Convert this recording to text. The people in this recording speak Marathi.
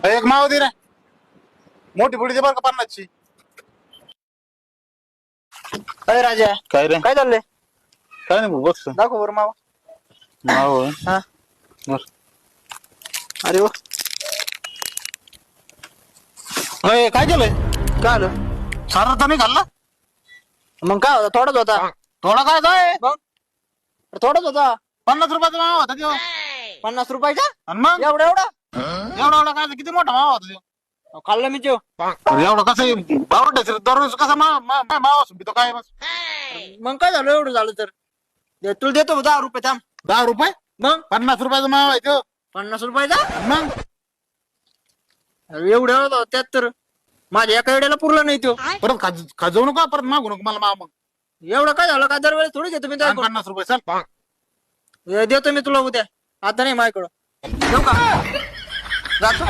एक माव दे रे मोठी पुढी दे बरं का 50ची. अरे राजा काय रे काय चाललंय? काय नाही भाऊ बस दाखव बरं माव. माव हा बर. अरे वा अय काय केलंय काय आलं? सारा तर नाही खाल्ला मग काय होता? थोडाच होता. थोडा काय काय मग थोडाच होता. 50 रुपयाचा मावा होता त्यो. 50 रुपयाचा आणि मग एवढा एवढा एवढा एवढा काय किती मोठा मावा होता त्यो. खाल्लं मी तो. अरे एवढं कसं बावटायचं दररोज कसा मावा असतो तो काय बस. मग काय झालं? एवढं झालं तर तुला देतो 10 रुपये. थांब. 10 रुपये मग 50 रुपयाचा मावा आहे त्यो. 50 रुपयाचा आणि मग एवढ्या होता त्यात तर माझ्या एका एड्याला पुरला नाही तो. परत खाजवू नका परत मागू नको मला मावा. मग एवढं काय झालं? काय दरवेळेस थोडी घेतो मी आणि त्याकडून. 50 रुपये चल देतो मी तुला उद्या. आता नाही माझ्याकडं. देऊ का? जातो.